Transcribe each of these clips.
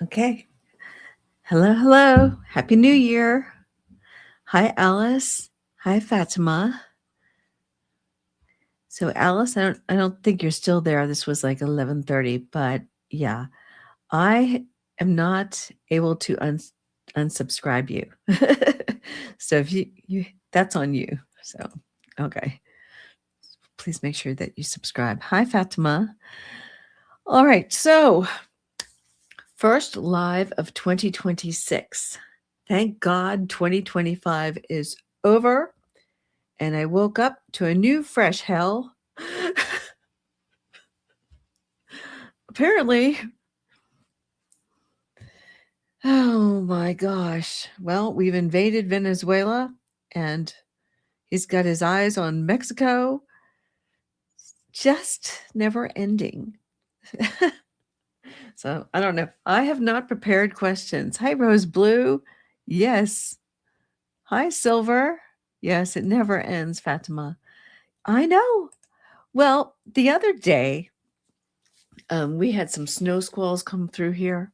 Okay. Hello, hello. Happy New Year. Hi, Alice. Hi, Fatima. So, Alice, I don't think you're still there. This was like 11:30, but yeah, I am not able to unsubscribe you. So if you that's on you. So, okay. Please make sure that you subscribe. Hi, Fatima. All right. So, first live of 2026. Thank God 2025 is over and I woke up to a new fresh hell. Apparently. Oh my gosh. Well, we've invaded Venezuela and he's got his eyes on Mexico. Just never ending. So I don't know. I have not prepared questions. Hi, Rose Blue. Yes. Hi, Silver. Yes, it never ends, Fatima. I know. Well, the other day, we had some snow squalls come through here,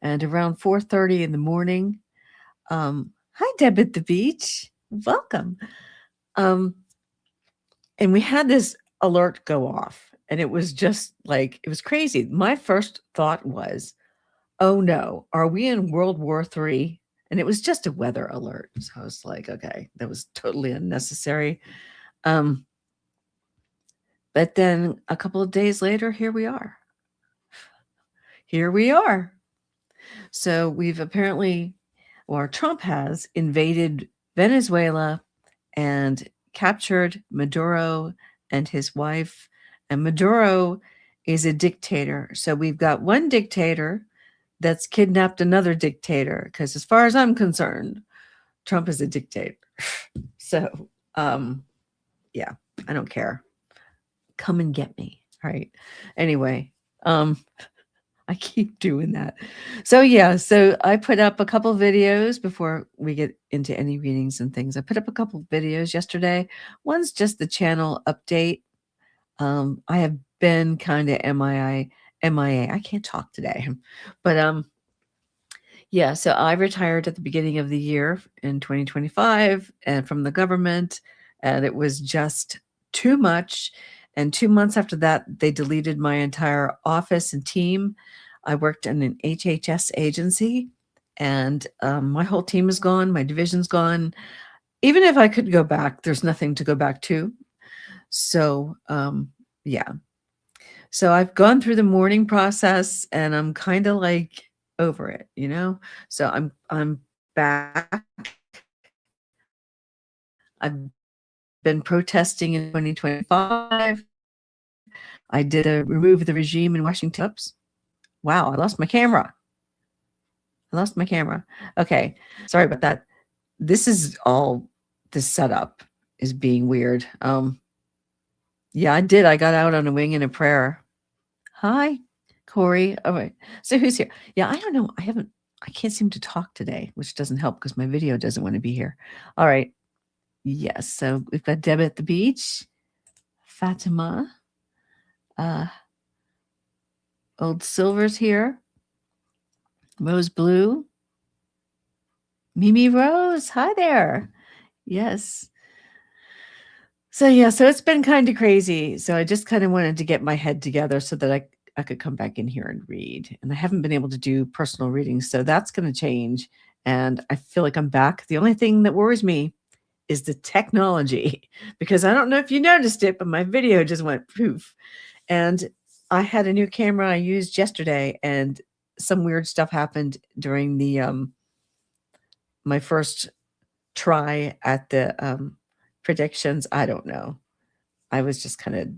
and around 4:30 in the morning, hi, Deb at the beach. Welcome. Um, and we had this alert go off, and it was just like, it was crazy. My first thought was, oh no, are we in World War III? And it was just a weather alert. So I was like, okay, that was totally unnecessary. Um, but then a couple of days later, here we are. Here we are. So we've apparently, or Trump has invaded Venezuela and captured Maduro and his wife. And Maduro is a dictator. So we've got one dictator that's kidnapped another dictator. Because as far as I'm concerned, Trump is a dictator. So, yeah, I don't care. Come and get me. All right. Anyway, I keep doing that. So yeah, so I put up a couple videos before we get into any readings and things. I put up a couple videos yesterday. One's just the channel update. I have been kind of MIA. I can't talk today. But yeah, so I retired at the beginning of the year in 2025 and from the government, and it was just too much. And 2 months after that, they deleted my entire office and team. I worked in an HHS agency, and my whole team is gone. My division's gone. Even if I could go back, there's nothing to go back to. So, yeah. So I've gone through the mourning process, and I'm kind of like over it, you know? So I'm back. I've been protesting in 2025. I did a remove the regime in Washington. Oops. Wow, I lost my camera. Okay. Sorry about that. This is all the setup is being weird. Yeah, I did. I got out on a wing and a prayer. Hi, Corey. All right. So who's here? Yeah, I don't know. I can't seem to talk today, which doesn't help because my video doesn't want to be here. All right. Yes. So we've got Deb at the beach, Fatima, uh, Old Silver's here, Rose Blue, Mimi Rose. Hi there. Yes. So yeah, so it's been kind of crazy. So I just kind of wanted to get my head together so that I could come back in here and read. And I haven't been able to do personal readings, so that's going to change. And I feel like I'm back. The only thing that worries me is the technology because I don't know if you noticed it, but my video just went poof. And I had a new camera I used yesterday, and some weird stuff happened during the my first try at the predictions. I don't know. I was just kind of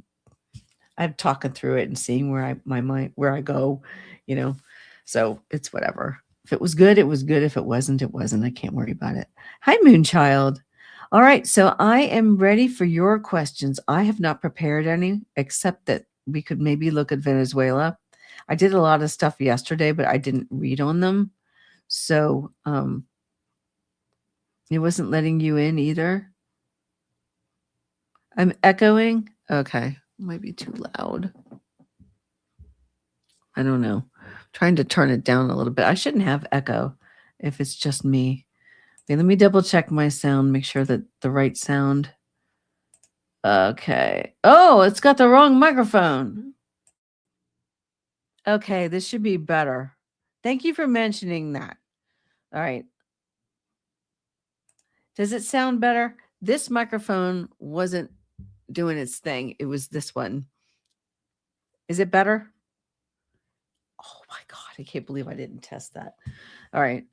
I'm talking through it and seeing where my mind where I go, you know. So it's whatever. If it was good, it was good. If it wasn't, it wasn't. I can't worry about it. Hi, Moonchild. All right, so I am ready for your questions. I have not prepared any, except that we could maybe look at Venezuela. I did a lot of stuff yesterday, but I didn't read on them. So it wasn't letting you in either. I'm echoing. Okay, might be too loud. I don't know. Trying to turn it down a little bit. I shouldn't have echo if it's just me. Okay, let me double check my sound, make sure that the right sound. Okay. Oh, it's got the wrong microphone. Okay, this should be better. Thank you for mentioning that. All right. Does it sound better? This microphone wasn't doing its thing. It was this one. Is it better? Oh my God, I can't believe I didn't test that. All right.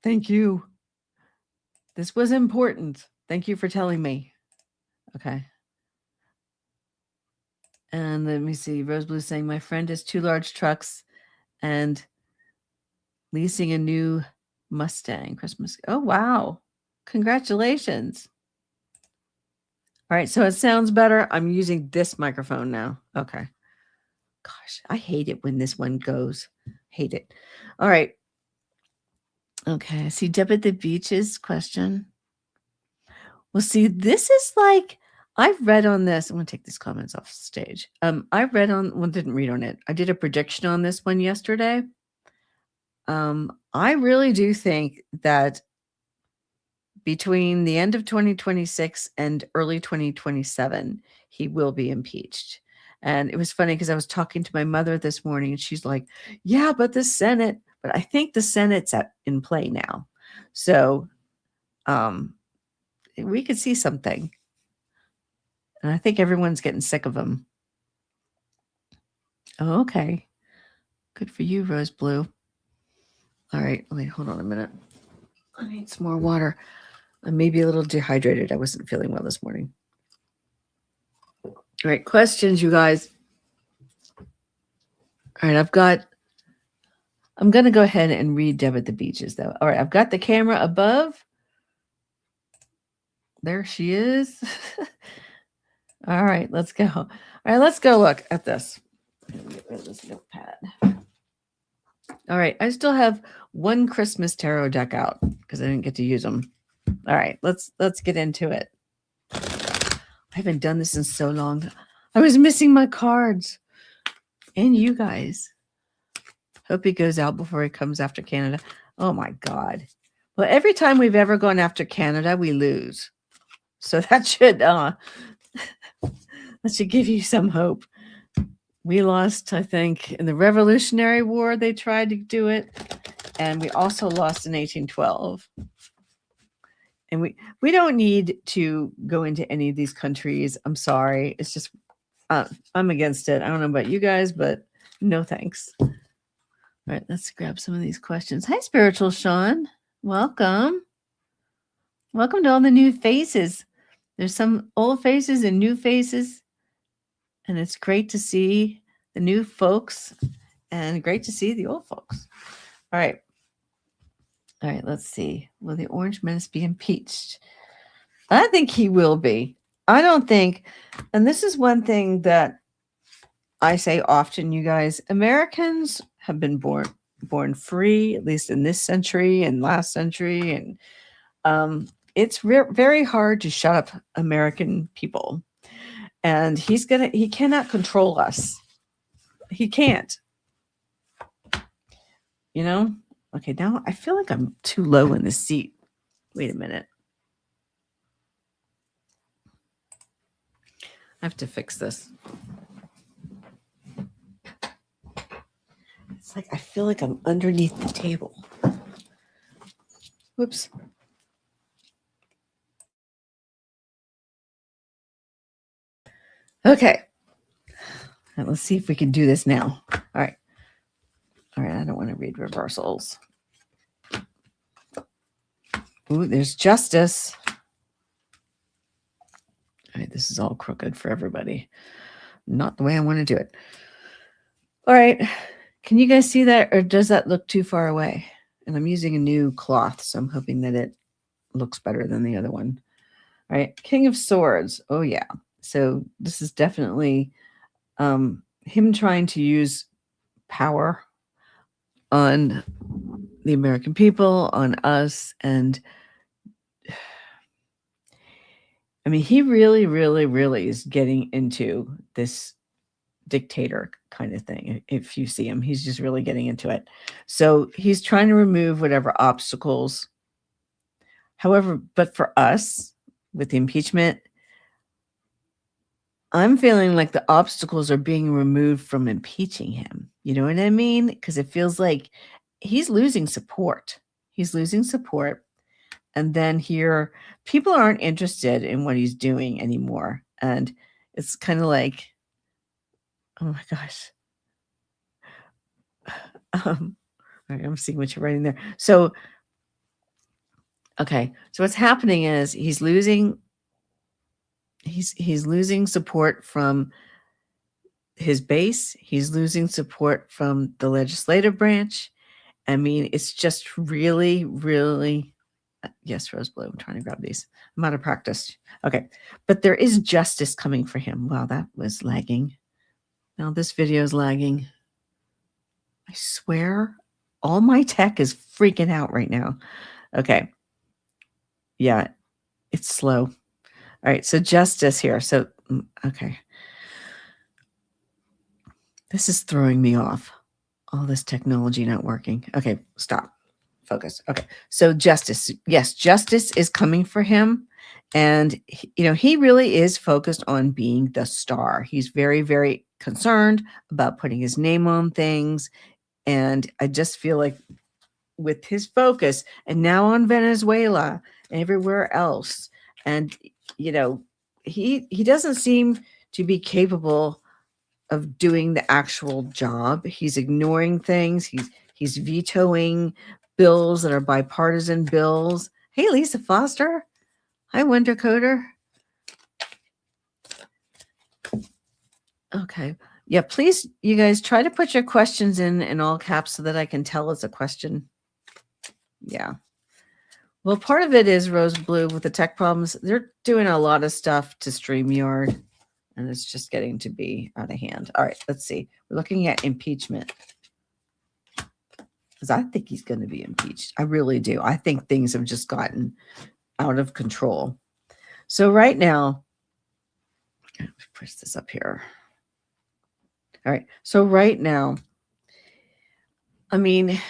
Thank you. This was important. Thank you for telling me. Okay. And let me see. Rose Blue saying, my friend has 2 large trucks and leasing a new Mustang Christmas. Oh, wow. Congratulations. All right. So it sounds better. I'm using this microphone now. Okay. Gosh, I hate it when this one goes. Hate it. All right. Okay. I see Deb at the Beaches question. Well, see, this is like, I've read on this. I'm going to take these comments off stage. I read on, well, didn't read on it. I did a prediction on this one yesterday. I really do think that between the end of 2026 and early 2027, he will be impeached. And it was funny because I was talking to my mother this morning and she's like, yeah, but the Senate, but I think the Senate's in play now. So we could see something. And I think everyone's getting sick of him. Oh, okay. Good for you, Rose Blue. All right. Wait, hold on a minute. I need some more water. I may be a little dehydrated. I wasn't feeling well this morning. All right. Questions, you guys. All right. I'm going to go ahead and read Deb at the Beaches, though. All right. I've got the camera above. There she is. All right. Let's go. All right. Let's go look at this. Let me get rid of this notepad. All right. I still have one Christmas tarot deck out because I didn't get to use them. All right. Let's get into it. I haven't done this in so long. I was missing my cards. And you guys. Hope he goes out before he comes after Canada. Oh, my God. Well, every time we've ever gone after Canada, we lose. So that should give you some hope. We lost, I think, in the Revolutionary War. They tried to do it. And we also lost in 1812. And we don't need to go into any of these countries. I'm sorry. It's just, I'm against it. I don't know about you guys, but no thanks. All right, let's grab some of these questions. Hi, Spiritual Sean. Welcome. Welcome to all the new faces. There's some old faces and new faces. And it's great to see the new folks and great to see the old folks. All right. All right, let's see. Will the Orange Menace be impeached? I think he will be. I don't think, and this is one thing that I say often, you guys, Americans have been born free, at least in this century and last century. And it's very hard to shut up American people. And he cannot control us. He can't. You know? Okay, now I feel like I'm too low in the seat. Wait a minute. I have to fix this. It's like I feel like I'm underneath the table. Whoops. Okay. Now, let's see if we can do this now. All right. All right, I don't want to read reversals. Ooh, there's justice. All right, this is all crooked for everybody. Not the way I want to do it. All right. Can you guys see that, or does that look too far away? And I'm using a new cloth, so I'm hoping that it looks better than the other one. All right, King of Swords. Oh, yeah. So this is definitely him trying to use power on the American people, on us. And I mean, he really, really, really is getting into this dictator kind of thing. If you see him, he's just really getting into it. So he's trying to remove whatever obstacles. However, but for us with the impeachment, I'm feeling like the obstacles are being removed from impeaching him. You know what I mean? Because it feels like he's losing support. He's losing support. And then here, people aren't interested in what he's doing anymore. And it's kind of like, oh my gosh. All right, I'm seeing what you're writing there. So, okay. So what's happening is he's losing support from his base. He's losing support from the legislative branch. I mean, it's just really, really, yes, Rose Blue, I'm trying to grab these. I'm out of practice. Okay. But there is justice coming for him. Wow, that was lagging. Now this video is lagging. I swear all my tech is freaking out right now. Okay. Yeah, it's slow. All right. So justice here. So, okay. This is throwing me off. All this technology not working. Okay, stop. Focus. Okay. So justice. Yes, justice is coming for him. And, he really is focused on being the star. He's very, very concerned about putting his name on things. And I just feel like with his focus and now on Venezuela and everywhere else, and, he doesn't seem to be capable of doing the actual job. He's ignoring things. He's vetoing bills that are bipartisan bills. Hey, Lisa Foster. Hi, Wonder Coder. Okay. Yeah, please, you guys, try to put your questions in all caps so that I can tell it's a question. Yeah. Well, part of it is Rose Blue with the tech problems. They're doing a lot of stuff to StreamYard. And it's just getting to be out of hand. All right, let's see. We're looking at impeachment. Because I think he's going to be impeached. I really do. I think things have just gotten out of control. So right now, let me push this up here. All right. So right now, I mean,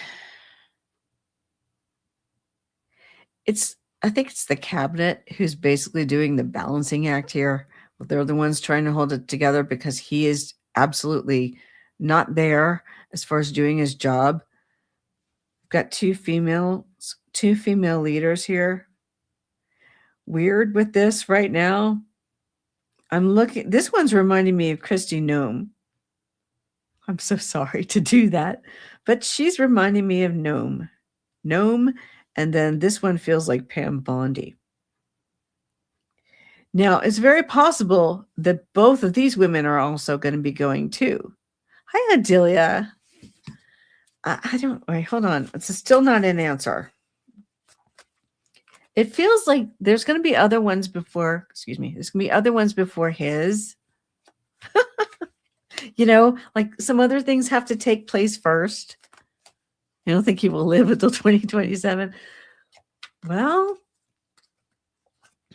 I think it's the cabinet who's basically doing the balancing act here. They're the ones trying to hold it together because he is absolutely not there as far as doing his job. We've got two female leaders here. Weird with this right now. I'm looking. This one's reminding me of Kristi Noem. I'm so sorry to do that, but she's reminding me of Noem. And then this one feels like Pam Bondi. Now, it's very possible that both of these women are also going to be going too. Hi, Adelia. I don't, wait, hold on. It's still not an answer. It feels like there's going to be other ones before, there's going to be other ones before his. Like some other things have to take place first. I don't think he will live until 2027. Well,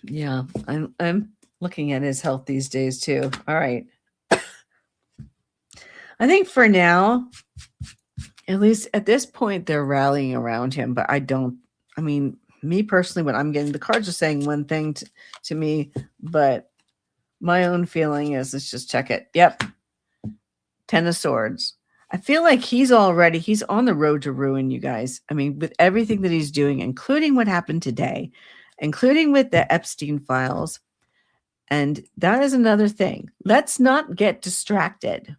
yeah, I'm looking at his health these days too. All right. I think for now, at least at this point, they're rallying around him, but me personally, when I'm getting the cards are saying one thing to me, but my own feeling is let's just check it. Yep. 10 of Swords. I feel like he's on the road to ruin, you guys. I mean, with everything that he's doing, including what happened today, including with the Epstein files. And that is another thing. Let's not get distracted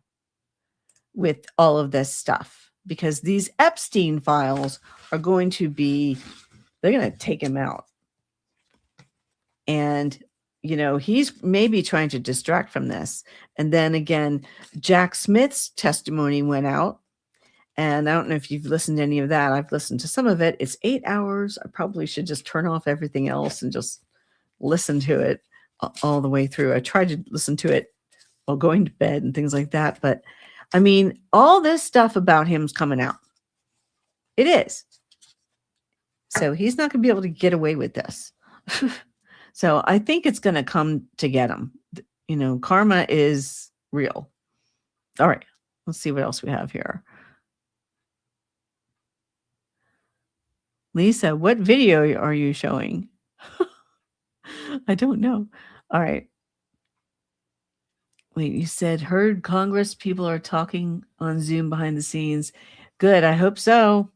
with all of this stuff because these Epstein files are going to take him out. And, he's maybe trying to distract from this. And then again, Jack Smith's testimony went out. And I don't know if you've listened to any of that. I've listened to some of it. It's 8 hours. I probably should just turn off everything else and just listen to it all the way through. I tried to listen to it while going to bed and things like that. But I mean, all this stuff about him's coming out. It is. So he's not going to be able to get away with this. So I think it's going to come to get him. Karma is real. All right. Let's see what else we have here. Lisa, what video are you showing? I don't know. All right. Wait, you said heard Congress people are talking on Zoom behind the scenes. Good. I hope so.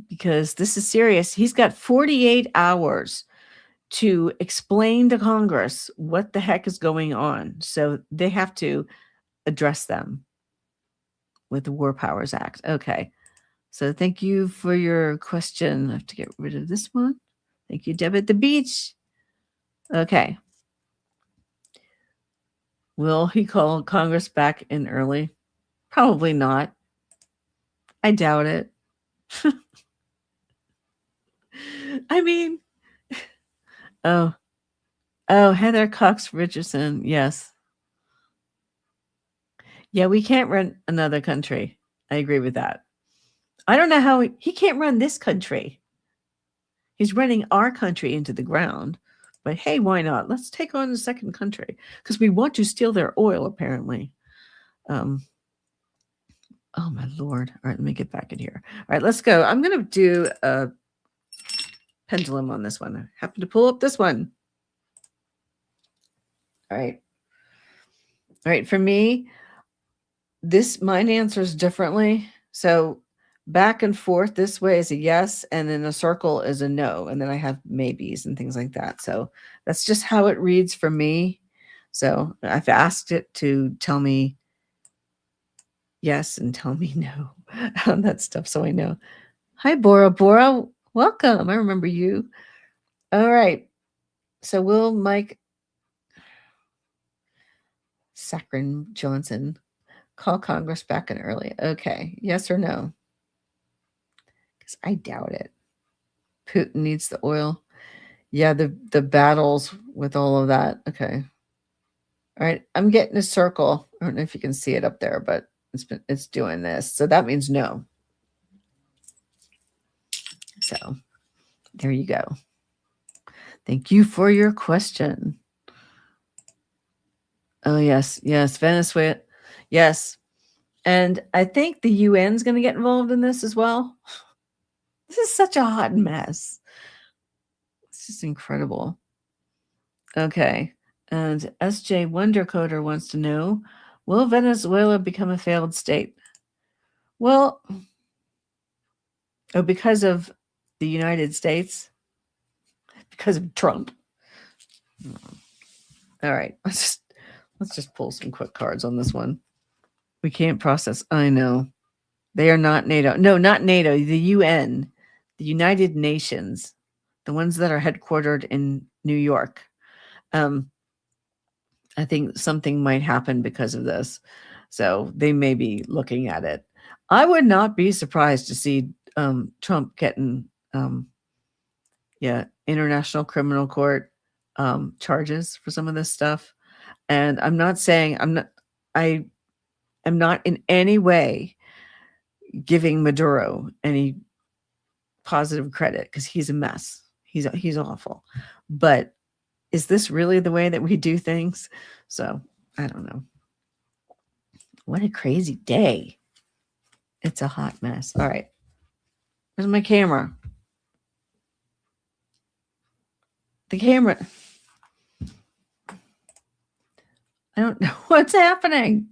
Because this is serious. He's got 48 hours to explain to Congress what the heck is going on. So they have to address them with the War Powers Act. Okay. So thank you for your question. I have to get rid of this one. Thank you, Deb at the beach. Okay. Will he call Congress back in early? Probably not. I doubt it. I mean, oh, Heather Cox Richardson. Yes. Yeah, we can't run another country. I agree with that. I don't know how he can't run this country. He's running our country into the ground. But hey, why not? Let's take on the second country because we want to steal their oil, apparently. Oh, my Lord. All right, let me get back in here. All right, let's go. I'm going to do a pendulum on this one. I happen to pull up this one. All right. All right, for me, mine answers differently. So back and forth this way is a yes, and then a circle is a no. And then I have maybes and things like that. So that's just how it reads for me. So I've asked it to tell me yes and tell me no on that stuff. So I know. Hi, Bora Bora. Welcome. I remember you. All right. So will Mike Saccharin Johnson call Congress back in early? Okay. Yes or no? Because I doubt it. Putin needs the oil. Yeah, the battles with all of that. Okay. All right. I'm getting a circle. I don't know if you can see it up there, but it's doing this. So that means no. So there you go. Thank you for your question. Oh, yes. Yes. Venezuela. Yes. And I think the UN's going to get involved in this as well. This is such a hot mess. It's just incredible. Okay. And SJ Wondercoder wants to know, will Venezuela become a failed state? Well, because of the United States? Because of Trump. All right. Let's just pull some quick cards on this one. We can't process. I know. They are not NATO. No, not NATO. The UN, the United Nations, the ones that are headquartered in New York. I think something might happen because of this. So they may be looking at it. I would not be surprised to see Trump getting, International Criminal Court charges for some of this stuff. And I'm not saying I am not in any way giving Maduro any positive credit because he's a mess. He's awful. But is this really the way that we do things? So I don't know. What a crazy day. It's a hot mess. All right. Where's my camera? The camera. I don't know what's happening.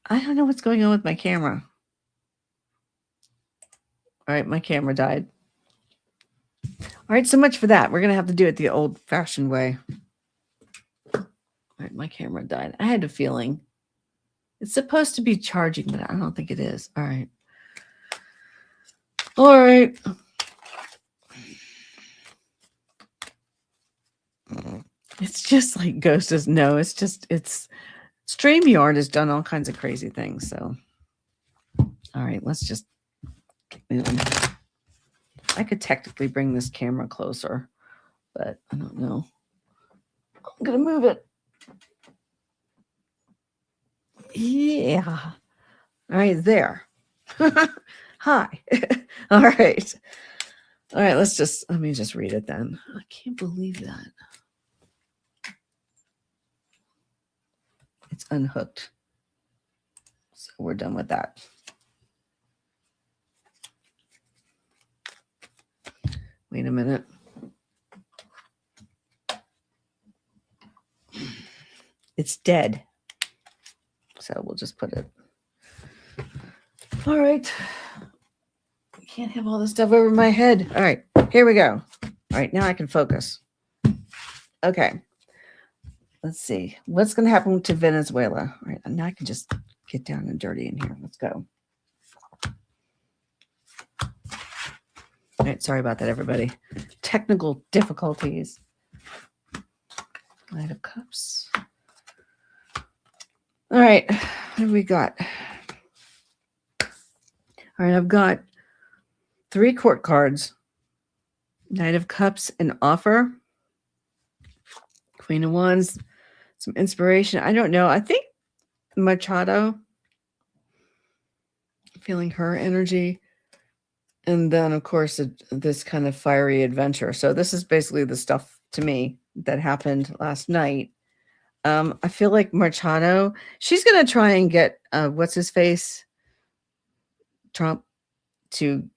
I don't know what's going on with my camera. All right, my camera died. All right, so much for that. We're going to have to do it the old-fashioned way. All right, my camera died. I had a feeling. It's supposed to be charging, but I don't think it is. All right. All right. It's just like Ghost is no. It's StreamYard has done all kinds of crazy things. So, all right, let's just move on. I could technically bring this camera closer, but I don't know. I'm gonna move it. Yeah. All right, there. Hi. All right. All right, let me just read it then. I can't believe that. It's unhooked. So we're done with that. Wait a minute. It's dead. So we'll just put it. All right. I can't have all this stuff over my head. All right, here we go. All right, now I can focus. Okay. Let's see. What's going to happen to Venezuela? All right, now I can just get down and dirty in here. Let's go. All right, sorry about that, everybody. Technical difficulties. Knight of Cups. All right, what have we got? All right, I've got 3 court cards. Knight of Cups, an offer. Queen of Wands, some inspiration. I don't know. I think Machado, feeling her energy. And then, of course, this kind of fiery adventure. So this is basically the stuff to me that happened last night. I feel like Machado, she's going to try and get, what's his face? Trump to,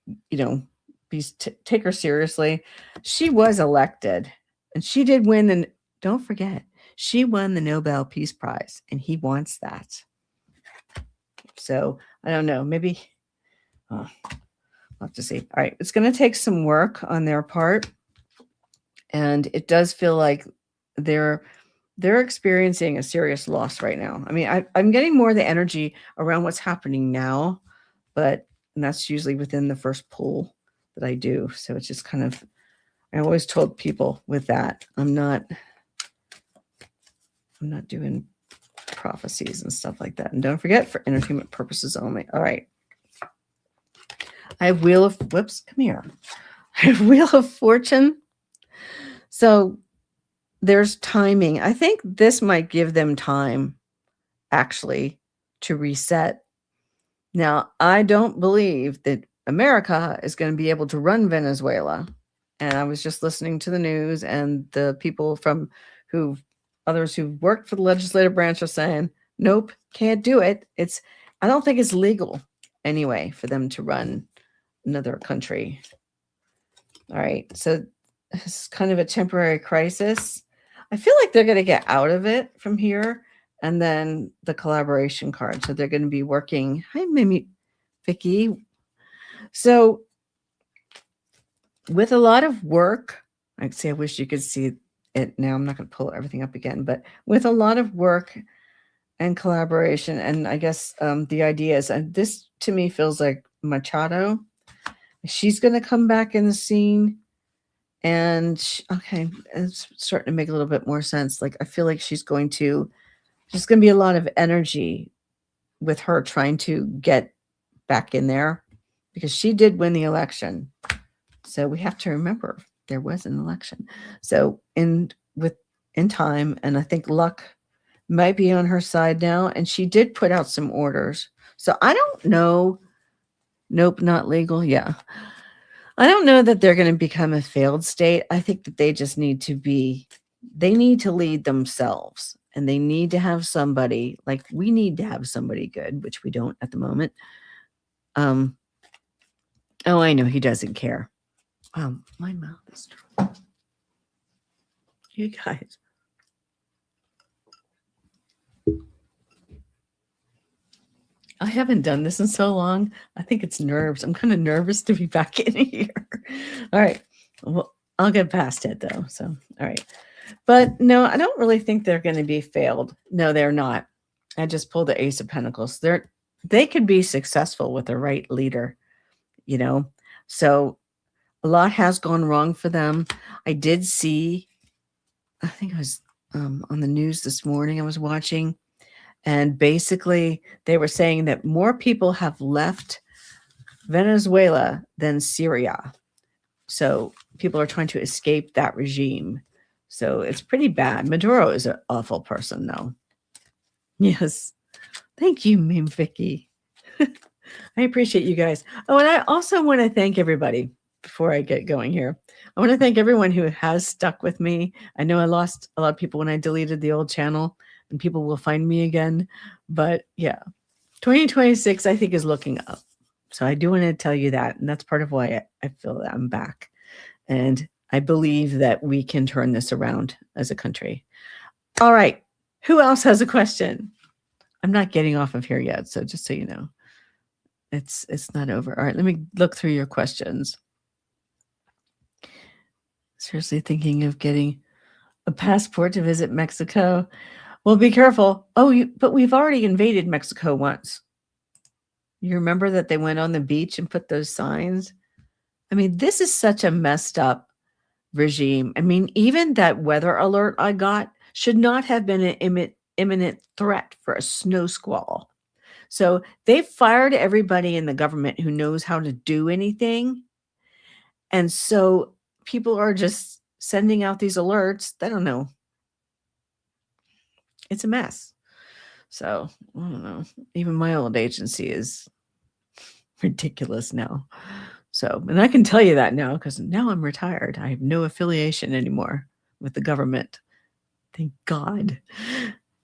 take her seriously. She was elected and she did win. And don't forget, she won the Nobel Peace Prize and he wants that. So I don't know, maybe I'll have to see. All right. It's going to take some work on their part. And it does feel like they're experiencing a serious loss right now. I mean, I'm getting more of the energy around what's happening now, and that's usually within the first pull that I do. So it's just kind of, I always told people with that, I'm not doing prophecies and stuff like that. And don't forget, for entertainment purposes only. All right. I have Wheel of, whoops, come here. I have Wheel of Fortune. So there's timing. I think this might give them time, actually, to reset. Now, I don't believe that America is going to be able to run Venezuela. And I was just listening to the news, and the people others who worked for the legislative branch are saying, nope, can't do it. I don't think it's legal anyway for them to run another country. All right. So it's kind of a temporary crisis. I feel like they're going to get out of it from here. And then the collaboration card. So they're going to be working. Hi, Mimi, Vicky. So with a lot of work, I wish you could see it now. I'm not going to pull everything up again, but with a lot of work and collaboration, and I guess the ideas, and this to me feels like Machado. She's going to come back in the scene. And okay, it's starting to make a little bit more sense. Like, I feel like there's going to be a lot of energy with her trying to get back in there, because she did win the election. So we have to remember there was an election. So in time, and I think luck might be on her side now. And she did put out some orders. So I don't know. Nope, not legal. Yeah. I don't know that they're going to become a failed state. I think that they just need to lead themselves, and they need to have somebody, like we need to have somebody good, which we don't at the moment. Oh, I know, he doesn't care. My mouth is dry. You guys. I haven't done this in so long. I think it's nerves. I'm kind of nervous to be back in here. All right. Well, I'll get past it though. So, all right. But no, I don't really think they're going to be failed. No, they're not. I just pulled the Ace of Pentacles. They could be successful with the right leader, So a lot has gone wrong for them. I did see, I think I was on the news this morning, I was watching. And basically, they were saying that more people have left Venezuela than Syria. So people are trying to escape that regime. So it's pretty bad. Maduro is an awful person, though. Yes. Thank you, Meme Vicky. I appreciate you guys. Oh, and I also want to thank everybody before I get going here. I want to thank everyone who has stuck with me. I know I lost a lot of people when I deleted the old channel, and people will find me again. But yeah, 2026, I think, is looking up. So I do want to tell you that. And that's part of why I feel that I'm back. And I believe that we can turn this around as a country. All right. Who else has a question? I'm not getting off of here yet. So just so you know, it's not over. All right. Let me look through your questions. Seriously thinking of getting a passport to visit Mexico. Well, be careful. Oh, but we've already invaded Mexico once. You remember that they went on the beach and put those signs? I mean, this is such a messed up regime. I mean, even that weather alert I got should not have been an imminent threat for a snow squall. So they fired everybody in the government who knows how to do anything. And so people are just sending out these alerts. I don't know. It's a mess. So I don't know. Even my old agency is ridiculous now. So, and I can tell you that now because now I'm retired. I have no affiliation anymore with the government. Thank God.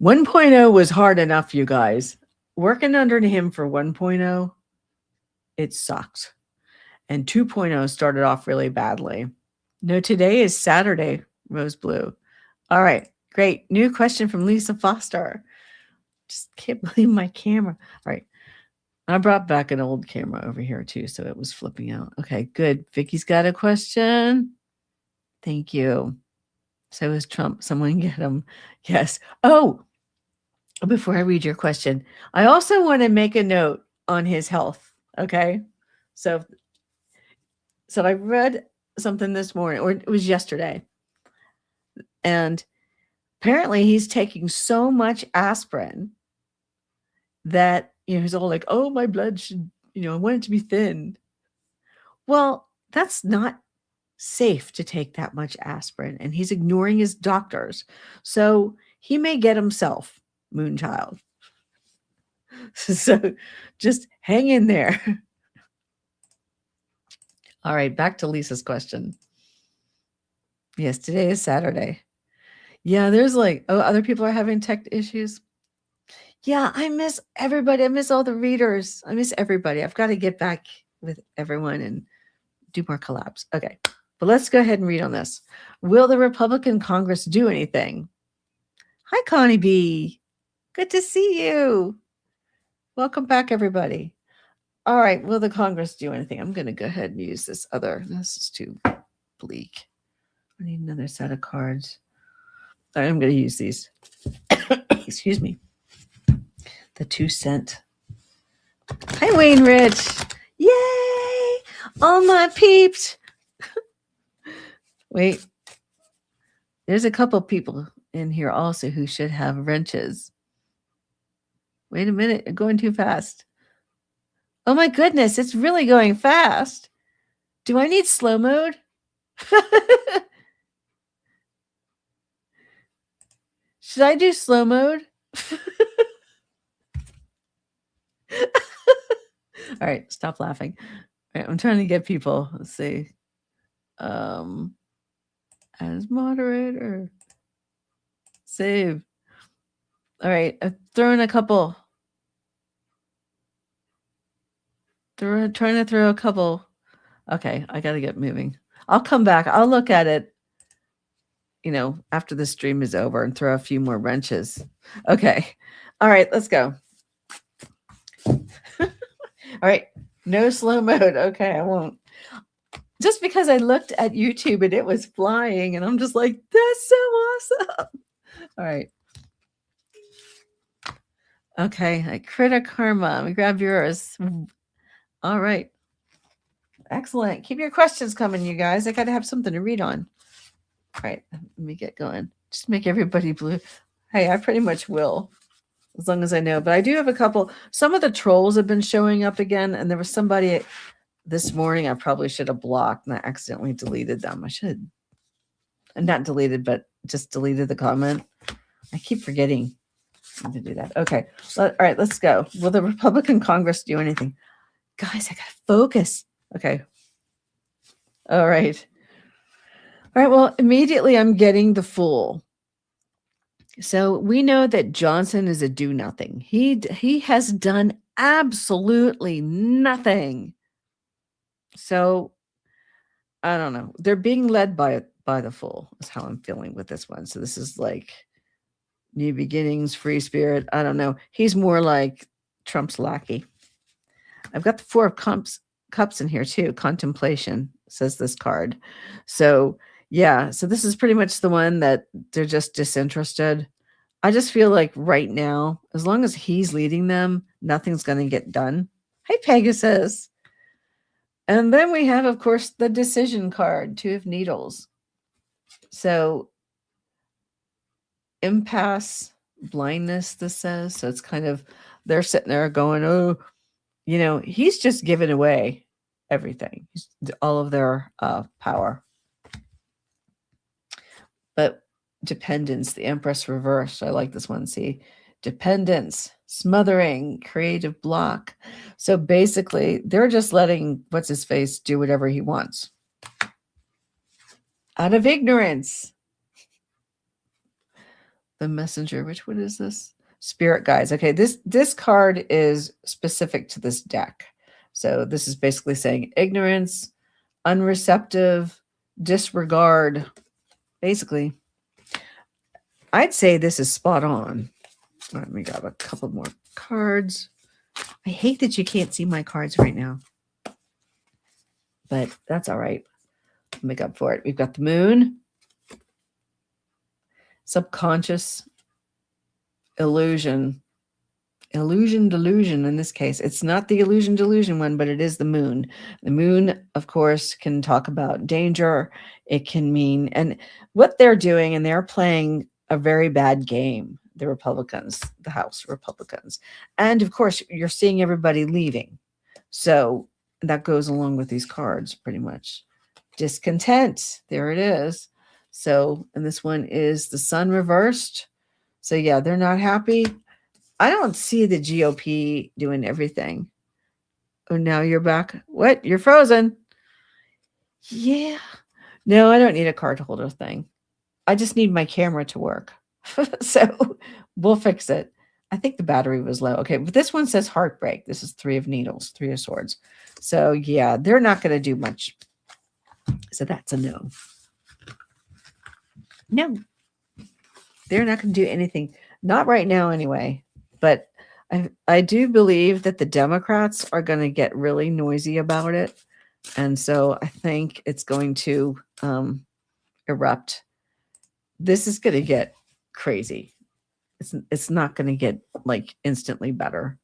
1.0 was hard enough, you guys. Working under him for 1.0, it sucked. And 2.0 started off really badly. No, today is Saturday, Rose Blue. All right, great. New question from Lisa Foster. Just can't believe my camera. All right. I brought back an old camera over here too, so it was flipping out. Okay, good. Vicky's got a question. Thank you. So is Trump. Someone get him. Yes. Oh, before I read your question, I also want to make a note on his health. Okay. So I read something this morning, or it was yesterday. And apparently he's taking so much aspirin that, he's all like, oh, my blood should, I want it to be thin. Well, that's not safe to take that much aspirin, and he's ignoring his doctors. So he may get himself Moonchild. So just hang in there. All right, back to Lisa's question. Yes, today is Saturday. Yeah, there's other people are having tech issues. Yeah, I miss everybody. I miss all the readers. I miss everybody. I've got to get back with everyone and do more collabs. Okay, but let's go ahead and read on this. Will the Republican Congress do anything? Hi, Connie B. Good to see you. Welcome back, everybody. All right, will the Congress do anything? I'm going to go ahead and use this other. This is too bleak. I need another set of cards. All right, I'm going to use these. Excuse me. The 2-cent. Hi, Wayne Rich. Yay! All my peeps. Wait. There's a couple people in here also who should have wrenches. Wait a minute. You're going too fast. Oh, my goodness. It's really going fast. Do I need slow mode? Should I do slow mode? All right, stop laughing. All right, I'm trying to get people. Let's see. As moderator. Save. All right, I've thrown a couple. Trying to throw a couple. Okay, I got to get moving. I'll come back. I'll look at it, after the stream is over and throw a few more wrenches. Okay. All right, let's go. All right, no slow mode. Okay, I won't. Just because I looked at YouTube and it was flying, and I'm just like, that's so awesome. All right. Okay, I Critter Karma. Let me grab yours. All right. Excellent. Keep your questions coming, you guys. I got to have something to read on. All right, let me get going. Just make everybody blue. Hey, I pretty much will, as long as I know. But I do have a couple. Some of the trolls have been showing up again, and there was somebody this morning I probably should have blocked, and I accidentally deleted them. I should. And not deleted, but just deleted the comment. I keep forgetting to do that. Okay. All right, let's go. Will the Republican Congress do anything? Guys, I got to focus. Okay. All right. All right. Well, immediately I'm getting the Fool. So we know that Johnson is a do nothing. He has done absolutely nothing. So I don't know. They're being led by the fool is how I'm feeling with this one. So this is like new beginnings, free spirit. I don't know. He's more like Trump's lackey. I've got the Four of Cups in here too. Contemplation says this card. So yeah, so this is pretty much the one that they're just disinterested. I just feel like right now, as long as he's leading them, nothing's going to get done. Hey, Pegasus. And then we have, of course, the decision card, Two of Needles. So impasse, blindness, this says. So it's kind of, they're sitting there going, oh, you know, he's just giving away everything, all of their power. But dependence, the Empress reversed. I like this one. See, dependence, smothering, creative block. So basically, they're just letting what's his face do whatever he wants out of ignorance. The messenger. Which one is this? Spirit guides. Okay, this card is specific to this deck. So this is basically saying ignorance, unreceptive, disregard. Basically, I'd say this is spot on. Let me grab a couple more cards. I hate that you can't see my cards right now, but that's all right. I'll make up for it. We've got the moon, subconscious, illusion, delusion in this case. It's not the illusion delusion one, but it is the moon. The moon, of course, can talk about danger. It can mean, and what they're doing, and they're playing a very bad game, the Republicans, the House Republicans. And of course, you're seeing everybody leaving. So that goes along with these cards pretty much. Discontent, there it is. So, and this one is the sun reversed. So yeah, they're not happy. I don't see the GOP doing everything. Oh, now you're back. What? You're frozen. Yeah. No, I don't need a card holder thing. I just need my camera to work. So we'll fix it. I think the battery was low. Okay, but this one says heartbreak. This is Three of Needles, Three of Swords. So yeah, they're not going to do much. So that's a no. No. They're not going to do anything. Not right now anyway. But I do believe that the Democrats are going to get really noisy about it. And so I think it's going to erupt. This is going to get crazy. It's not going to get like instantly better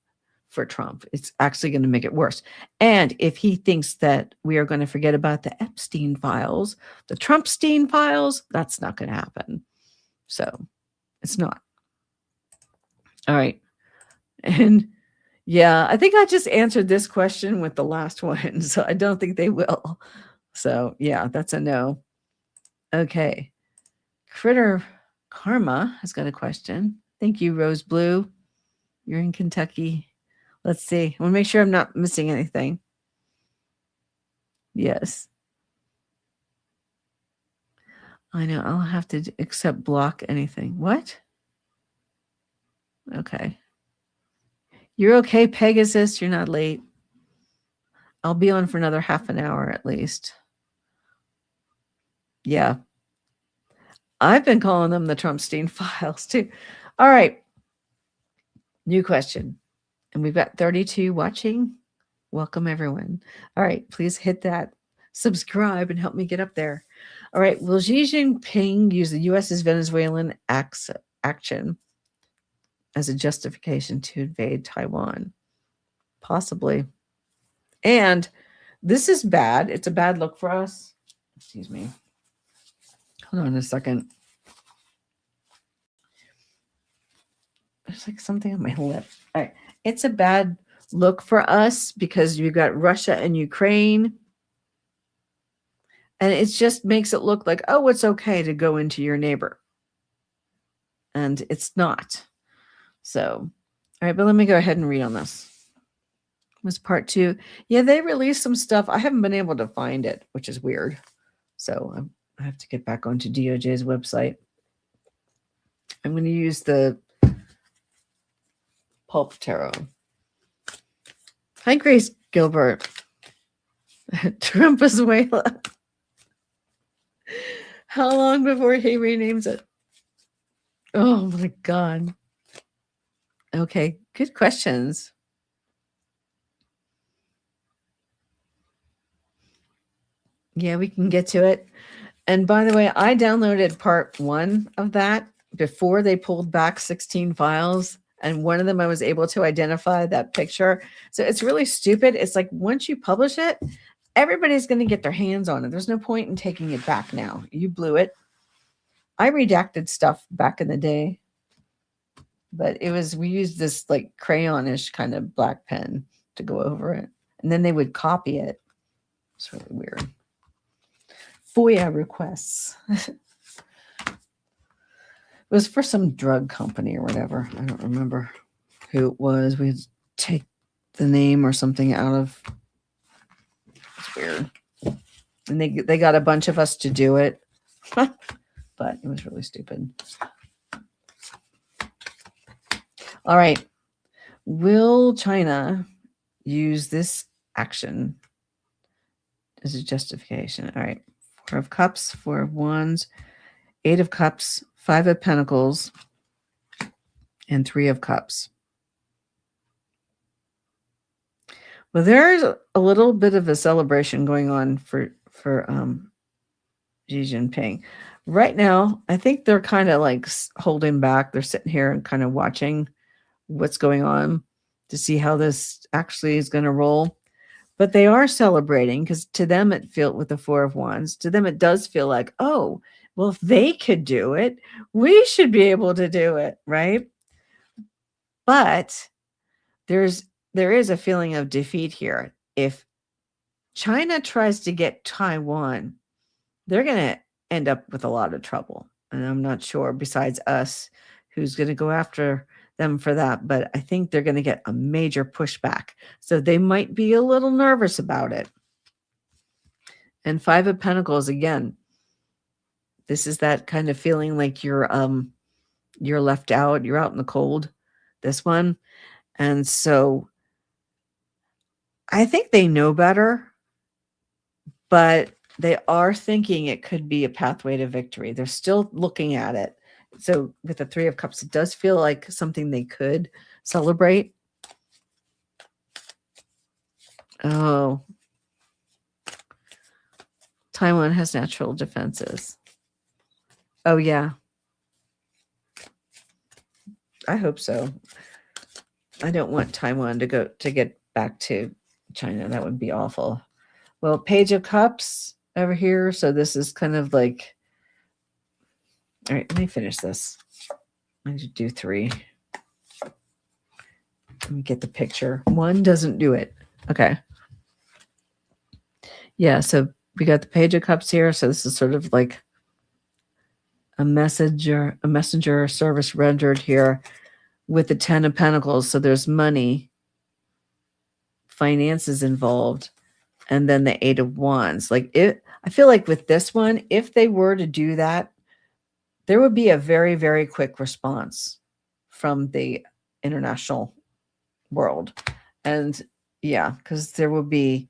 for Trump. It's actually going to make it worse. And if he thinks that we are going to forget about the Epstein files, the Trumpstein files, that's not going to happen. So it's not. All right. And yeah, I think I just answered this question with the last one. So I don't think they will. So yeah, that's a no. Okay. Critter Karma has got a question. Thank you, Rose Blue. You're in Kentucky. Let's see. I want to make sure I'm not missing anything. Yes. I know. I'll have to accept block anything. What? Okay. You're okay, Pegasus. You're not late. I'll be on for another half an hour at least. Yeah. I've been calling them the Trumpstein files too. All right. New question. And we've got 32 watching. Welcome, everyone. All right. Please hit that subscribe and help me get up there. All right. Will Xi Jinping use the U.S.'s Venezuelan action as a justification to invade Taiwan? Possibly. And this is bad. It's a bad look for us. Excuse me. Hold on a second. There's like something on my lip. All right. It's a bad look for us because you've got Russia and Ukraine. And it just makes it look like, oh, it's okay to go into your neighbor. And it's not. So, all right, but let me go ahead and read on this. Was part 2. Yeah, they released some stuff. I haven't been able to find it, which is weird. So I have to get back onto DOJ's website. I'm going to use the Pulp Tarot. Hi, Grace Gilbert. Venezuela. How long before he renames it? Oh my God. Okay, good questions. Yeah, we can get to it. And by the way, I downloaded part 1 of that before they pulled back 16 files. And one of them I was able to identify that picture. So it's really stupid. It's like once you publish it, everybody's going to get their hands on it. There's no point in taking it back now. You blew it. I redacted stuff back in the day, but we used this like crayonish kind of black pen to go over it. And then they would copy it. It's really weird. FOIA requests. It was for some drug company or whatever. I don't remember who it was. We had to take the name or something out of. It's weird. And they got a bunch of us to do it. But it was really stupid. All right. Will China use this action as a justification? All right. 4 of Cups, 4 of Wands, 8 of Cups, 5 of Pentacles, and 3 of Cups. Well, there's a little bit of a celebration going on for Xi Jinping. Right now, I think they're kind of like holding back. They're sitting here and kind of watching what's going on to see how this actually is going to roll. But they are celebrating because to them it feels, with the 4 of Wands, to them it does feel like, oh, well, if they could do it, we should be able to do it, right? But there is a feeling of defeat here. If China tries to get Taiwan, they're going to end up with a lot of trouble. And I'm not sure, besides us, who's going to go after them for that. But I think they're going to get a major pushback. So they might be a little nervous about it. And 5 of Pentacles, again, this is that kind of feeling like you're left out. You're out in the cold, this one. And so I think they know better, but they are thinking it could be a pathway to victory. They're still looking at it. So with the 3 of Cups, it does feel like something they could celebrate. Oh. Taiwan has natural defenses. Oh, yeah. I hope so. I don't want Taiwan to get back to China. That would be awful. Well, Page of Cups over here. So this is kind of like, all right, let me finish this. I need to do 3. Let me get the picture. 1 doesn't do it. Okay. Yeah, so we got the Page of Cups here. So this is sort of like a messenger service rendered here with the 10 of Pentacles. So there's money, finances involved, and then the 8 of Wands. I feel like with this one, if they were to do that, there would be a very, very quick response from the international world. And yeah, because there's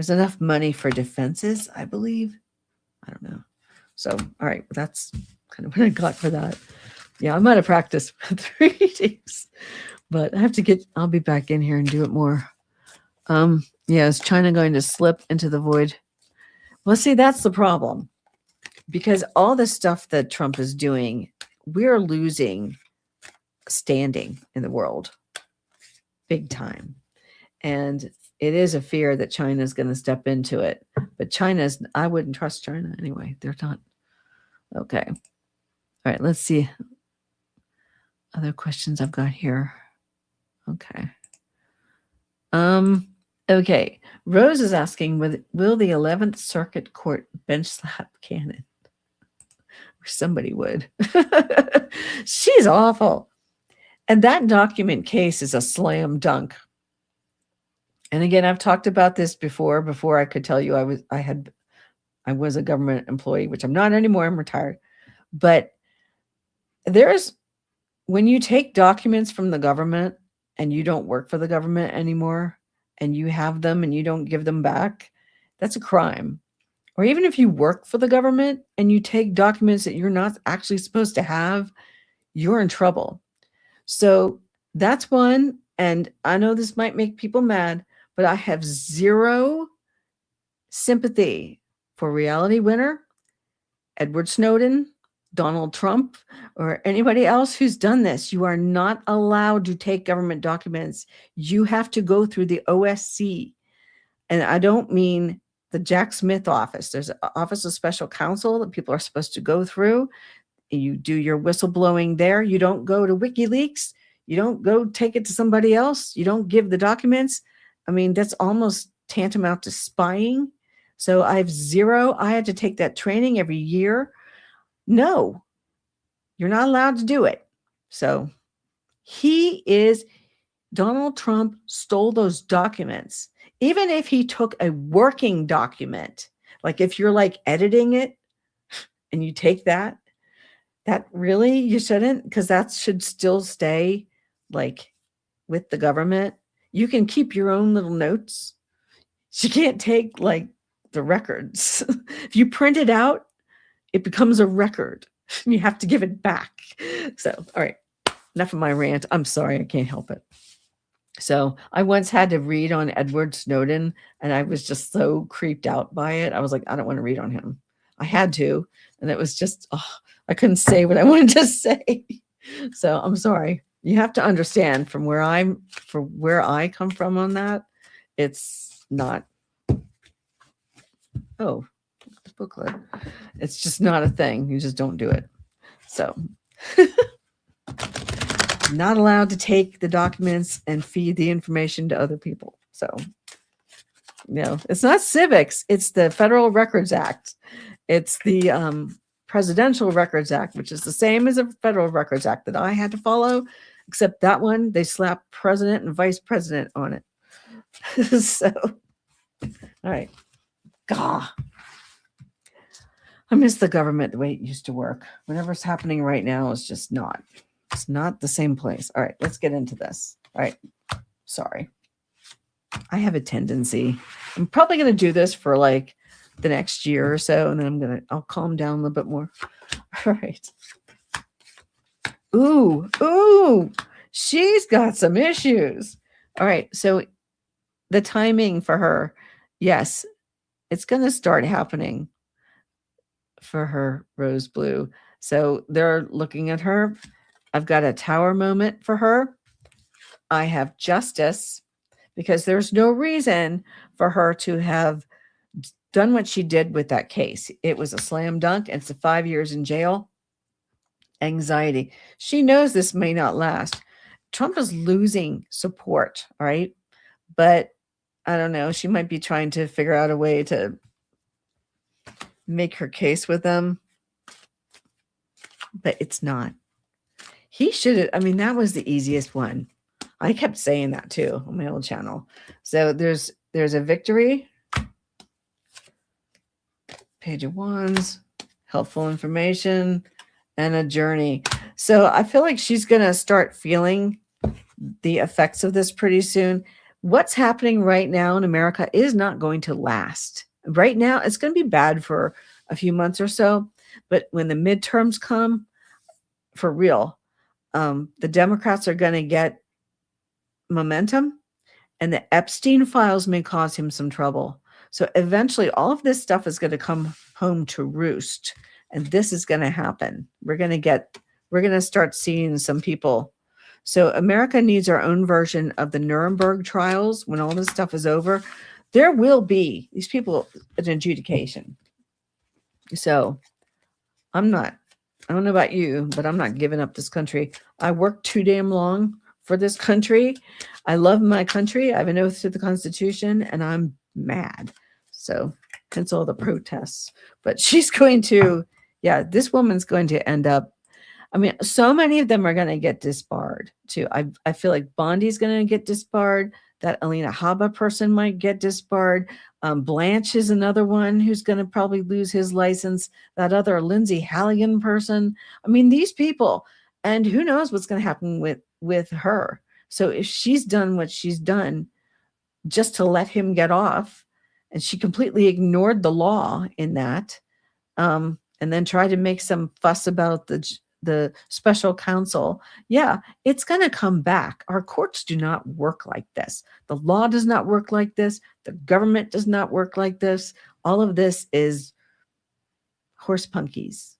enough money for defenses, I believe. I don't know. So, all right, that's kind of what I got for that. Yeah, I'm out of practice with readings, but I'll be back in here and do it more. Yeah, is China going to slip into the void? Well, see, that's the problem. Because all the stuff that Trump is doing, we're losing standing in the world big time. And it is a fear that China is going to step into it. But I wouldn't trust China anyway. They're not. Okay. All right, let's see. Other questions I've got here. Okay. Okay. Rose is asking, will the 11th Circuit Court bench slap Cannon? Somebody would. She's awful. And that document case is a slam dunk. And again, I've talked about this before I could tell you I was a government employee, which I'm not anymore. I'm retired. But when you take documents from the government and you don't work for the government anymore and you have them and you don't give them back, that's a crime. Or even if you work for the government and you take documents that you're not actually supposed to have, you're in trouble. So that's one. And I know this might make people mad, but I have zero sympathy for Reality Winner, Edward Snowden, Donald Trump, or anybody else who's done this. You are not allowed to take government documents. You have to go through the OSC. And I don't mean the Jack Smith office. There's an Office of Special Counsel that people are supposed to go through. You do your whistleblowing there. You don't go to WikiLeaks. You don't go take it to somebody else. You don't give the documents. I mean, that's almost tantamount to spying. So I had to take that training every year. No, you're not allowed to do it. So Donald Trump stole those documents. Even if he took a working document, like if you're like editing it and you take that really you shouldn't, because that should still stay like with the government. You can keep your own little notes. You can't take like the records. If you print it out, it becomes a record. You have to give it back. So, all right, enough of my rant. I'm sorry, I can't help it. So I once had to read on Edward Snowden, and I was just so creeped out by it. I was like, I don't want to read on him. I had to, and it was just, I couldn't say what I wanted to say. So I'm sorry. You have to understand from where I come from on that, it's not. Oh, the booklet. It's just not a thing. You just don't do it. So not allowed to take the documents and feed the information to other people. So, it's not civics. It's the Federal Records Act. It's the Presidential Records Act, which is the same as a Federal Records Act that I had to follow, except that one, they slapped president and vice president on it. So, all right. God. I miss the government the way it used to work. Whatever's happening right now is just not. It's not the same place. All right, let's get into this. All right. Sorry. I have a tendency. I'm probably going to do this for like the next year or so, and then I'll calm down a little bit more. All right. Ooh, she's got some issues. All right. So the timing for her, yes, it's going to start happening for her, Rose Blue. So they're looking at her. I've got a tower moment for her. I have justice, because there's no reason for her to have done what she did with that case. It was a slam dunk. It's 5 years in jail. Anxiety. She knows this may not last. Trump is losing support, all right? But I don't know. She might be trying to figure out a way to make her case with them. But it's not. He should have, that was the easiest one. I kept saying that too on my old channel. So there's a victory. Page of Wands, helpful information, and a journey. So I feel like she's going to start feeling the effects of this pretty soon. What's happening right now in America is not going to last. Right now, it's going to be bad for a few months or so. But when the midterms come, for real, the Democrats are going to get momentum, and the Epstein files may cause him some trouble. So eventually all of this stuff is going to come home to roost, and this is going to happen. We're going to start seeing some people. So America needs our own version of the Nuremberg trials. When all this stuff is over, there will be these people an adjudication. So I don't know about you, but I'm not giving up this country. I worked too damn long for this country. I love my country. I have an oath to the Constitution, and I'm mad. So hence all the protests. But she's going to, this woman's going to end up, so many of them are going to get disbarred too. I feel like Bondi's going to get disbarred. That Alina Haba person might get disbarred. Blanche is another one who's going to probably lose his license. That other Lindsay Halligan person. I mean, these people, and who knows what's going to happen with her. So if she's done what she's done just to let him get off, and she completely ignored the law in that, and then tried to make some fuss about the special counsel. Yeah, it's going to come back. Our courts do not work like this. The law does not work like this. The government does not work like this. All of this is horse punkies.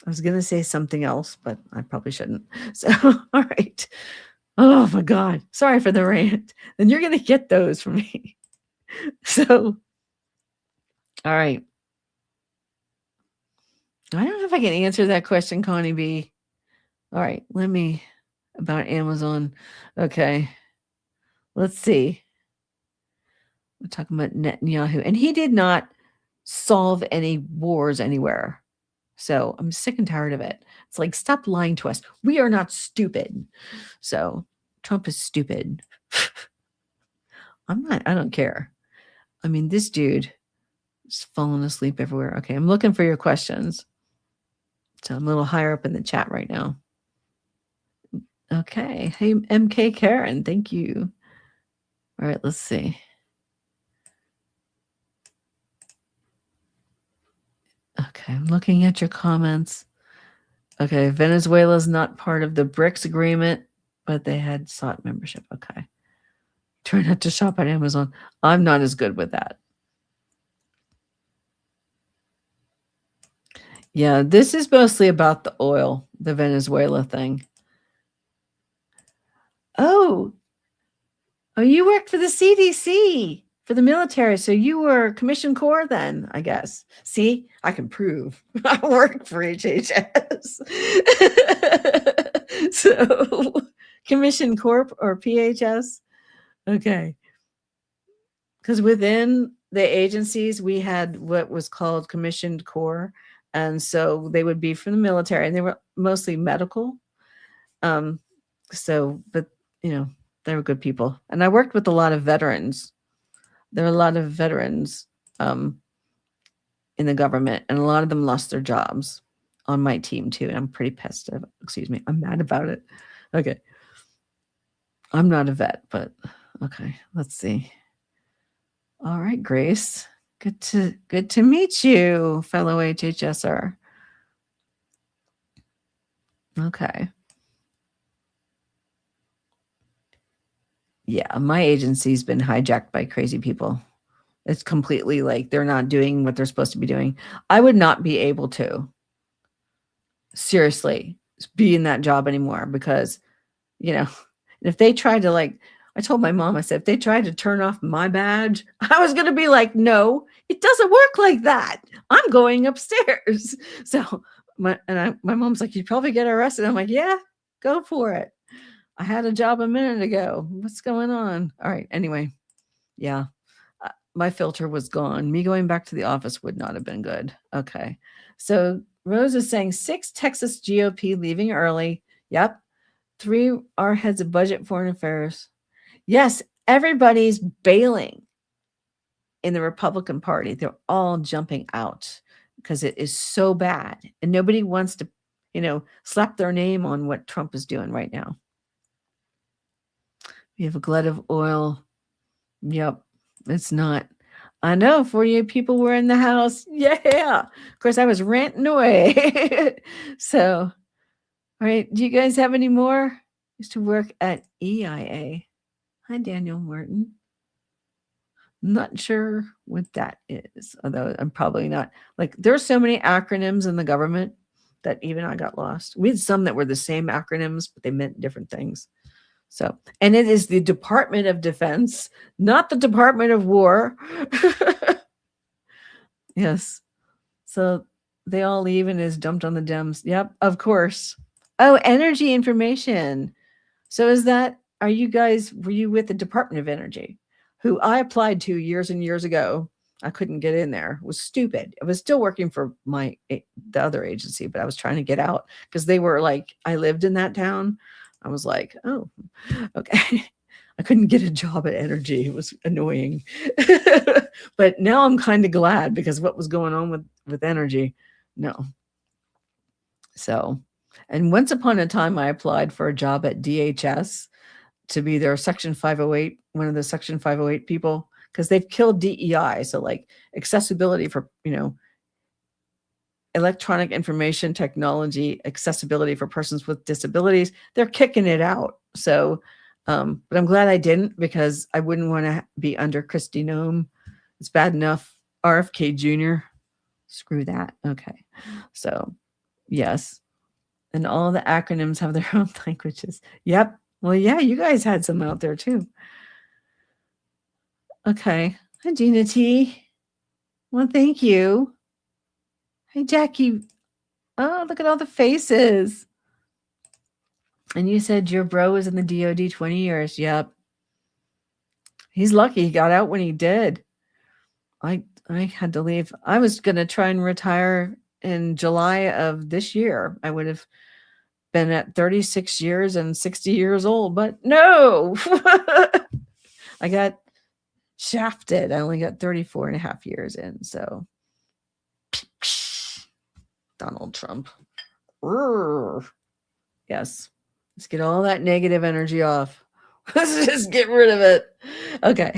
I was going to say something else, but I probably shouldn't. So, all right. Oh my God. Sorry for the rant. And you're going to get those from me. So, all right. I don't know if I can answer that question, Connie B. All right. About Amazon. Okay. Let's see. We're talking about Netanyahu. And he did not solve any wars anywhere. So I'm sick and tired of it. It's like, stop lying to us. We are not stupid. So Trump is stupid. I don't care. I mean, this dude is falling asleep everywhere. Okay, I'm looking for your questions. So I'm a little higher up in the chat right now. Okay. Hey, MK Karen, thank you. All right, let's see. Okay, I'm looking at your comments. Okay, Venezuela is not part of the BRICS agreement, but they had sought membership. Okay. Try not to shop at Amazon. I'm not as good with that. Yeah, this is mostly about the oil, the Venezuela thing. Oh, you worked for the CDC, for the military. So you were Commissioned Corps then, I guess. See, I can prove I worked for HHS. So Commissioned Corps or PHS. Okay. Because within the agencies, we had what was called Commissioned Corps. And so they would be from the military, and they were mostly medical. But, they were good people. And I worked with a lot of veterans. There are a lot of veterans in the government, and a lot of them lost their jobs on my team too. And I'm pretty pissed. I'm mad about it. Okay. I'm not a vet, but okay, let's see. All right, Grace. Good to meet you, fellow HHSer. Okay. Yeah, my agency's been hijacked by crazy people. It's completely like they're not doing what they're supposed to be doing. I would not be able to, seriously, be in that job anymore because, if they tried to I told my mom, I said, if they tried to turn off my badge, I was going to be like, no, it doesn't work like that. I'm going upstairs. So my mom's like, you'd probably get arrested. I'm like, yeah, go for it. I had a job a minute ago. What's going on? All right. Anyway, yeah, my filter was gone. Me going back to the office would not have been good. Okay. So Rose is saying 6 Texas GOP leaving early. Yep. 3 are heads of budget foreign affairs. Yes, everybody's bailing in the Republican Party. They're all jumping out because it is so bad. And nobody wants to, slap their name on what Trump is doing right now. We have a glut of oil. Yep, it's not. I know 48 people were in the house. Yeah. Of course, I was ranting away. So, all right. Do you guys have any more? Used to work at EIA. Hi, Daniel Martin. Not sure what that is, although I'm probably not. There's so many acronyms in the government that even I got lost. We had some that were the same acronyms, but they meant different things. So, and it is the Department of Defense, not the Department of War. Yes. So they all leave and is dumped on the Dems. Yep, of course. Oh, energy information. So were you with the Department of Energy, who I applied to years and years ago? I couldn't get in there. It was stupid. I was still working for the other agency, but I was trying to get out because they were I lived in that town. I was like, oh, okay. I couldn't get a job at energy. It was annoying. But now I'm kind of glad because what was going on with energy. No. So, and once upon a time, I applied for a job at DHS to be their Section 508, one of the Section 508 people, because they've killed DEI. So, like accessibility for, electronic information technology accessibility for persons with disabilities, they're kicking it out. So, but I'm glad I didn't because I wouldn't want to be under Christy Nome. It's bad enough. RFK Jr. Screw that. Okay. So, yes. And all the acronyms have their own languages. Yep. Well, yeah, you guys had some out there too. Okay. Hi, Gina T. Well, thank you. Hey, Jackie. Oh, look at all the faces. And you said your bro was in the DOD 20 years. Yep. He's lucky he got out when he did. I had to leave. I was going to try and retire in July of this year. I would have been at 36 years and 60 years old, but no. I got shafted. I only got 34 and a half years in. So Donald Trump. Yes. Let's get all that negative energy off. Let's just get rid of it. Okay.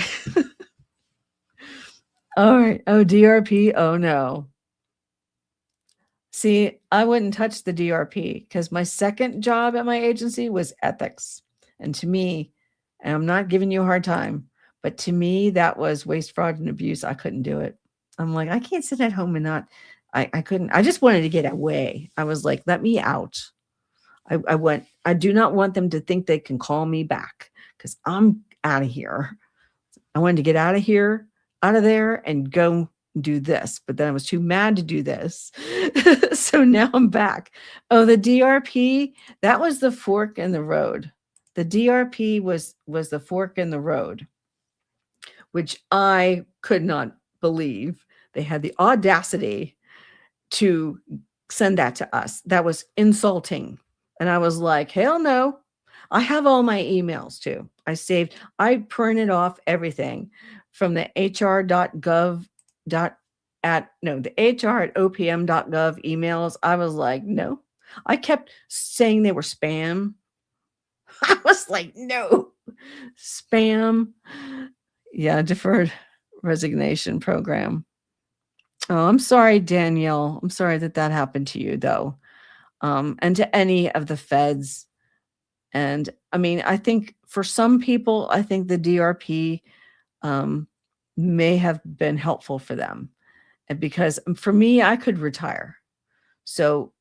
All right. Oh, DRP. Oh, no. See, I wouldn't touch the DRP because my second job at my agency was ethics. And to me, and I'm not giving you a hard time, but to me, that was waste, fraud, and abuse. I couldn't do it. I'm like, I can't sit at home and not, I couldn't. I just wanted to get away. I was like, let me out. I do not want them to think they can call me back because I'm out of here. I wanted to get out of here, out of there, and go do this. But then I was too mad to do this. So now I'm back. Oh, the DRP, that was the fork in the road. The DRP was the fork in the road, which I could not believe. They had the audacity to send that to us. That was insulting. And I was like, hell no. I have all my emails too. I printed off everything from the hr.gov. The hr@opm.gov emails. I was like, no. I kept saying they were spam. I was like, no, spam. Yeah, deferred resignation program. Oh, I'm sorry, Danielle. I'm sorry that happened to you, though. And to any of the feds. And I mean, I think for some people, I think the DRP may have been helpful for them. And because for me, I could retire. So,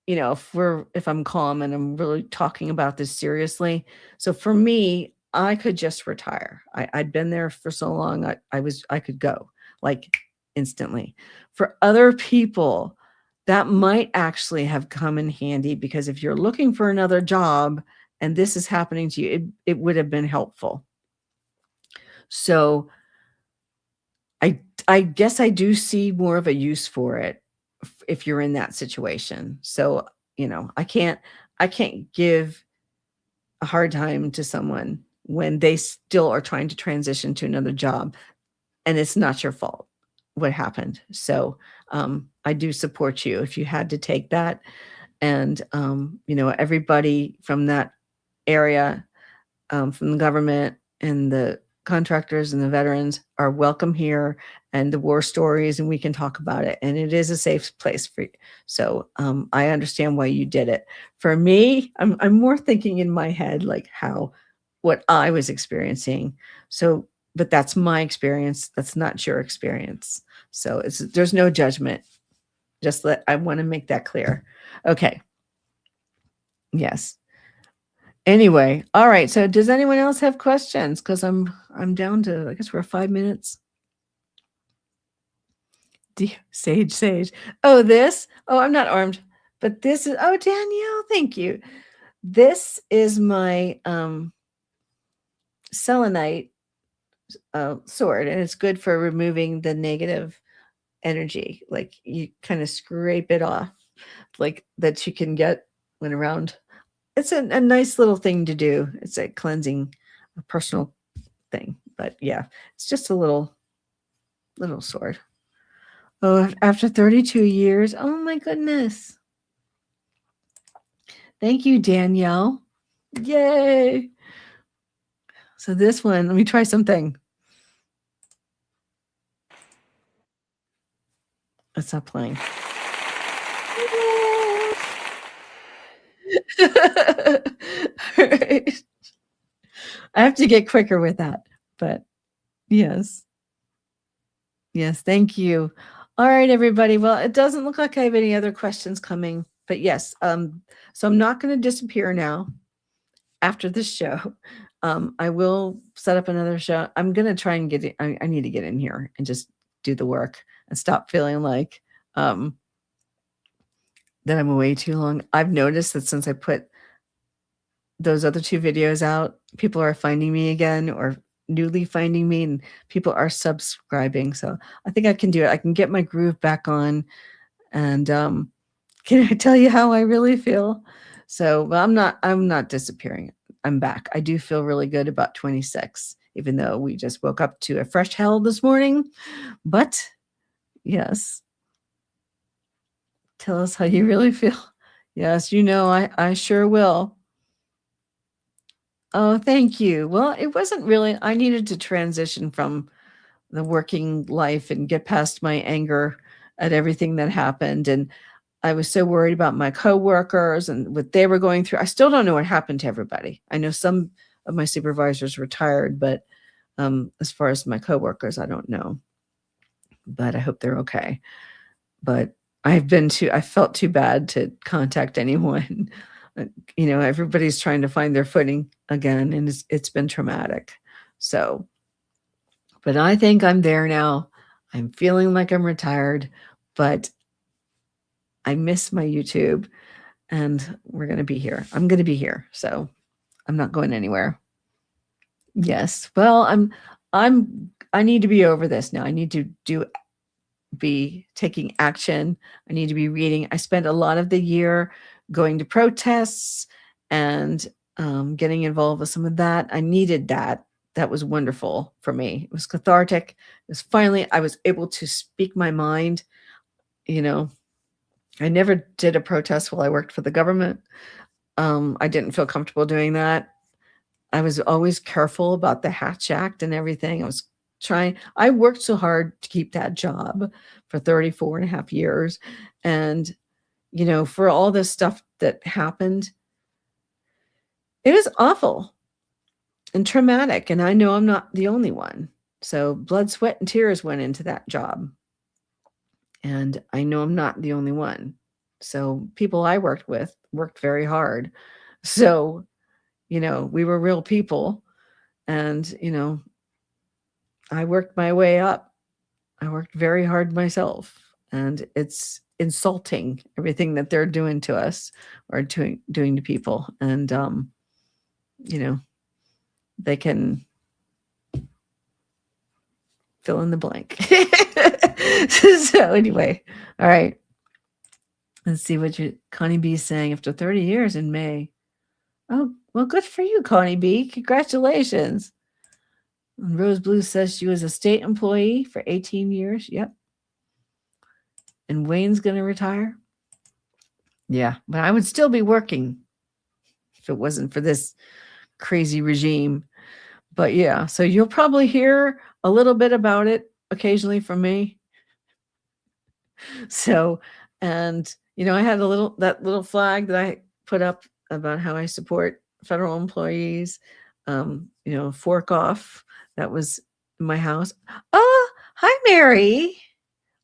if I'm calm and I'm really talking about this seriously. So for me, I could just retire. I'd been there for so long. I could go like instantly. For other people, that might actually have come in handy because if you're looking for another job and this is happening to you, it would have been helpful. So I guess I do see more of a use for it if you're in that situation. So, I can't give a hard time to someone when they still are trying to transition to another job and it's not your fault what happened. So, I do support you if you had to take that. And, everybody from that area, from the government and the contractors and the veterans are welcome here, and the war stories, and we can talk about it. And it is a safe place for you. So I understand why you did it. For me, I'm more thinking in my head, like what I was experiencing. So, but that's my experience. That's not your experience. So there's no judgment. I want to make that clear. Okay. Yes. Anyway, all right. So does anyone else have questions? Because I'm down to, I guess we're 5 minutes. Sage. Oh, this? Oh, I'm not armed. But this is, oh, Danielle, thank you. This is my selenite sword, and it's good for removing the negative energy. Like you kind of scrape it off, like that you can get when around. It's a nice little thing to do. It's a cleansing a personal thing. But yeah, it's just a little sword. Oh, after 32 years. Oh my goodness. Thank you, Danielle. Yay. So this one, let me try something. It's not playing. All right. I have to get quicker with that, but yes. Yes, thank you. All right, everybody. Well, it doesn't look like I have any other questions coming, but yes. So I'm not going to disappear now after this show. I will set up another show. I'm going to try and get it. I need to get in here and just do the work and stop feeling like that I'm away too long. I've noticed that since I put those other 2 videos out, people are finding me again or newly finding me, and people are subscribing. So I think I can do it. I can get my groove back on. And can I tell you how I really feel? So well, I'm not disappearing. I'm back. I do feel really good about 26, even though we just woke up to a fresh hell this morning. But yes. Tell us how you really feel. Yes, I sure will. Oh, thank you. Well, it wasn't really, I needed to transition from the working life and get past my anger at everything that happened. And I was so worried about my coworkers and what they were going through. I still don't know what happened to everybody. I know some of my supervisors retired, but as far as my coworkers, I don't know. But I hope they're okay. But I felt too bad to contact anyone. Everybody's trying to find their footing again, and it's been traumatic. So, but I think I'm there now. I'm feeling like I'm retired, but I miss my YouTube, and we're going to be here. I'm going to be here. So I'm not going anywhere. Yes. Well, I need to be over this now. I need to be taking action. I need to be reading. I spent a lot of the year going to protests and getting involved with some of that. I needed that. That was wonderful for me. It was cathartic. It was finally, I was able to speak my mind. I never did a protest while I worked for the government. I didn't feel comfortable doing that. I was always careful about the Hatch Act and everything. I worked so hard to keep that job for 34 and a half years. And, for all this stuff that happened, it was awful and traumatic. And I know I'm not the only one. So blood, sweat, and tears went into that job. And I know I'm not the only one. So people I worked with worked very hard. So, we were real people. And, I worked my way up. I worked very hard myself. And it's insulting, everything that they're doing to us or doing to people. And, they can fill in the blank. So anyway, all right. Let's see what Connie B is saying after 30 years in May. Oh, well, good for you, Connie B. Congratulations. And Rose Blue says she was a state employee for 18 years. Yep. And Wayne's going to retire. Yeah, but I would still be working if it wasn't for this crazy regime. But yeah, so you'll probably hear a little bit about it occasionally from me. So, and I had that little flag that I put up about how I support federal employees. Fork off. That was in my house. Oh, hi, Mary.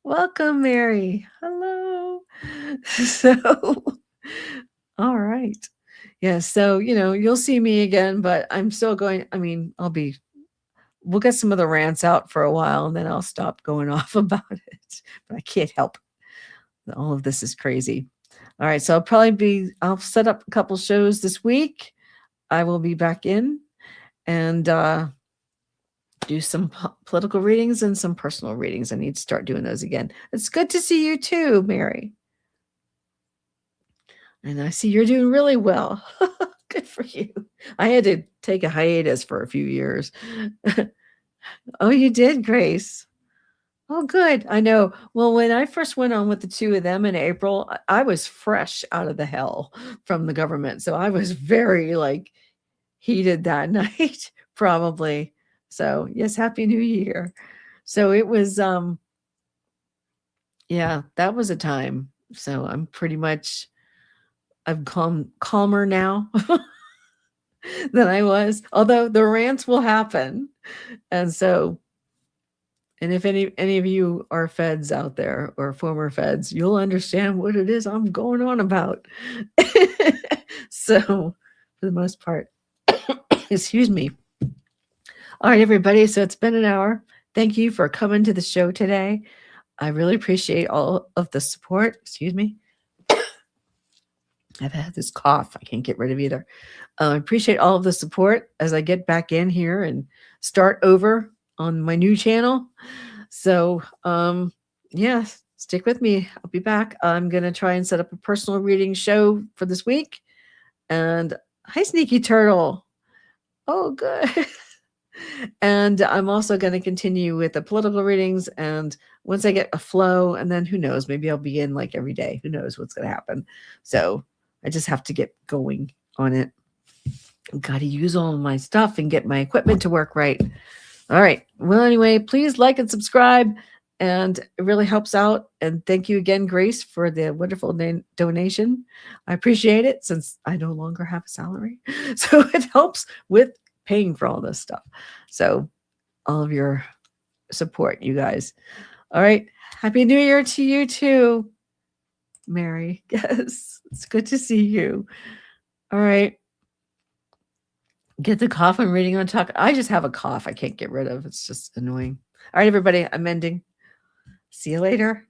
Welcome, Mary. Hello. So, all right. Yeah. So, you'll see me again, but I'm still going. We'll get some of the rants out for a while and then I'll stop going off about it. But I can't help. All of this is crazy. All right. So I'll set up a couple shows this week. I will be back in and do some political readings and some personal readings. I need to start doing those again. It's good to see you too, Mary. And I see you're doing really well. Good for you. I had to take a hiatus for a few years. Oh, you did, Grace. Oh, good. I know. Well, when I first went on with the two of them in April, I was fresh out of the hell from the government. So I was very like heated that night, probably. So yes, Happy New Year. So it was yeah, that was a time. So I'm calmer now than I was, although the rants will happen. And so, and if any of you are feds out there or former feds, you'll understand what it is I'm going on about. So, for the most part, excuse me. All right, everybody. So it's been an hour. Thank you for coming to the show today. I really appreciate all of the support. Excuse me. I've had this cough I can't get rid of either. I appreciate all of the support as I get back in here and start over on my new channel. So, yeah, stick with me. I'll be back. I'm going to try and set up a personal reading show for this week. And hi, Sneaky Turtle. Oh, good. And I'm also going to continue with the political readings. And once I get a flow, and then who knows, maybe I'll be in like every day. Who knows what's going to happen. So I just have to get going on it. Got to use all of my stuff and get my equipment to work right. All right. Well, anyway, please like and subscribe. And it really helps out. And thank you again, Grace, for the wonderful donation. I appreciate it since I no longer have a salary. So it helps with paying for all this stuff. So all of your support, you guys. All right. Happy New Year to you too, Mary. Yes, it's good to see you. All right. Get the cough I'm reading on talk. I just have a cough I can't get rid of. It's just annoying. All right, everybody. I'm ending. See you later.